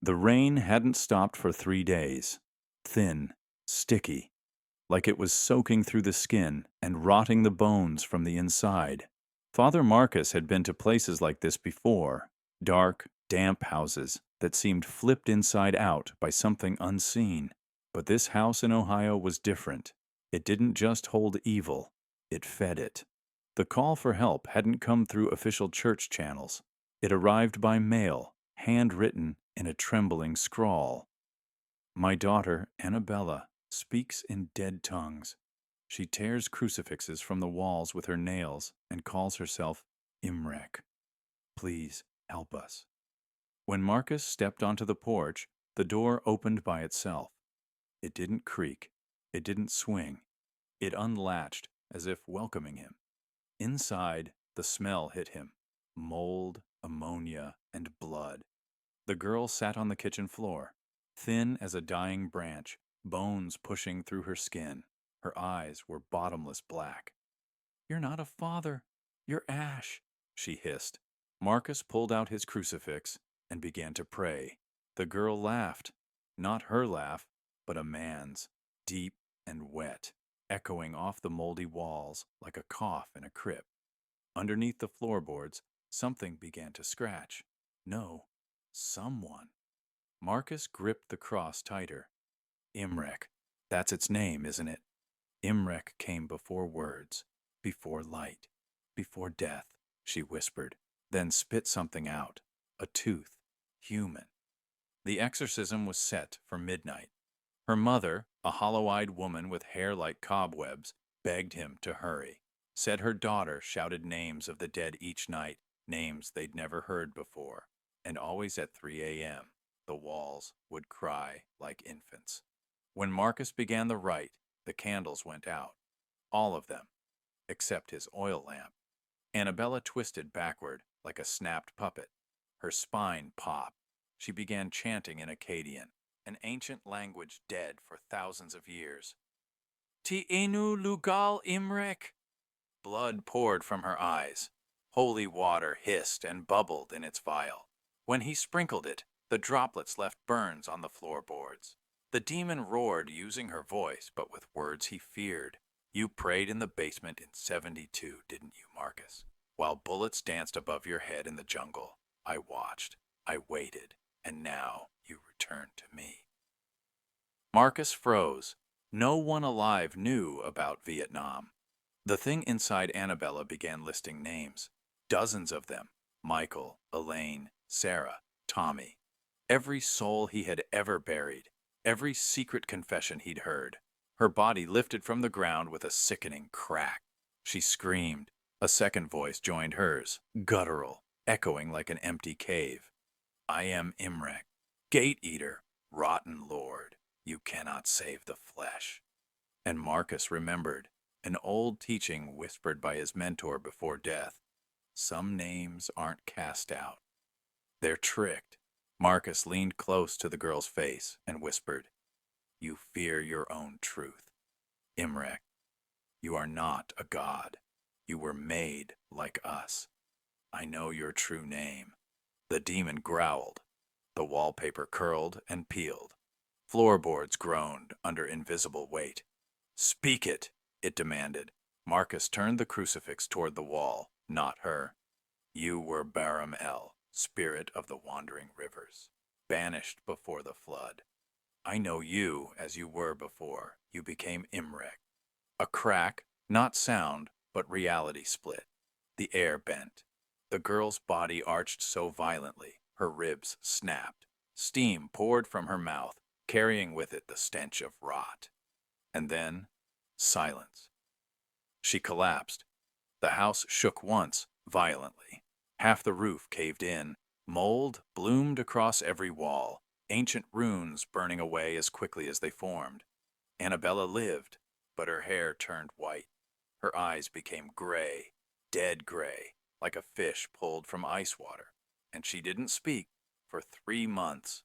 The rain hadn't stopped for 3 days. Thin, sticky, like it was soaking through the skin and rotting the bones from the inside. Father Marcus had been to places like this before, dark, damp houses that seemed flipped inside out by something unseen. But this house in Ohio was different. It didn't just hold evil, it fed it. The call for help hadn't come through official church channels. It arrived by mail, handwritten in a trembling scrawl. My daughter, Annabella, speaks in dead tongues. She tears crucifixes from the walls with her nails and calls herself Imrek. Please help us. When Marcus stepped onto the porch, the door opened by itself. It didn't creak. It didn't swing. It unlatched as if welcoming him. Inside, the smell hit him. Mold, ammonia, and blood. The girl sat on the kitchen floor, thin as a dying branch, bones pushing through her skin. Her eyes were bottomless black. "You're not a father. You're ash," she hissed. Marcus pulled out his crucifix and began to pray. The girl laughed. Not her laugh, but a man's, deep and wet, echoing off the moldy walls like a cough in a crypt. Underneath the floorboards, something began to scratch. No, someone. Marcus gripped the cross tighter. Imrek. That's its name, isn't it? Imrek came before words, before light, before death, she whispered, then spit something out. A tooth. Human. The exorcism was set for midnight. Her mother, a hollow-eyed woman with hair like cobwebs, begged him to hurry. Said her daughter shouted names of the dead each night, names they'd never heard before, and always at 3 a.m. the walls would cry like infants. When Marcus began the rite, the candles went out. All of them, except his oil lamp. Annabella twisted backward like a snapped puppet. Her spine popped. She began chanting in Akkadian, an ancient language dead for thousands of years. Ti'enu lugal imrek. Blood poured from her eyes. Holy water hissed and bubbled in its vial. When he sprinkled it, the droplets left burns on the floorboards. The demon roared, using her voice, but with words he feared. You prayed in the basement in 72, didn't you, Marcus? While bullets danced above your head in the jungle, I watched, I waited, and now you return to me. Marcus froze. No one alive knew about Vietnam. The thing inside Annabella began listing names. Dozens of them. Michael, Elaine, Sarah, Tommy. Every soul he had ever buried. Every secret confession he'd heard. Her body lifted from the ground with a sickening crack. She screamed. A second voice joined hers, guttural, echoing like an empty cave. I am Imrek, Gate Eater, rotten lord. You cannot save the flesh. And Marcus remembered, an old teaching whispered by his mentor before death. Some names aren't cast out. They're tricked. Marcus leaned close to the girl's face and whispered, You fear your own truth. Imrek, you are not a god. You were made like us. I know your true name. The demon growled. The wallpaper curled and peeled. Floorboards groaned under invisible weight. Speak it, it demanded. Marcus turned the crucifix toward the wall, not her. You were Baram El, spirit of the wandering rivers, banished before the flood. I know you as you were before you became Imrek. A crack, not sound, but reality split. The air bent. The girl's body arched so violently, her ribs snapped. Steam poured from her mouth, carrying with it the stench of rot. And then, silence. She collapsed. The house shook once, violently. Half the roof caved in. Mold bloomed across every wall, ancient runes burning away as quickly as they formed. Annabella lived, but her hair turned white. Her eyes became gray, dead gray, like a fish pulled from ice water. And she didn't speak for 3 months.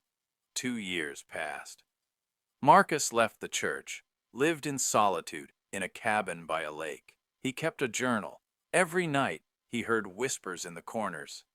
2 years passed. Marcus left the church, lived in solitude in a cabin by a lake. He kept a journal. Every night he heard whispers in the corners.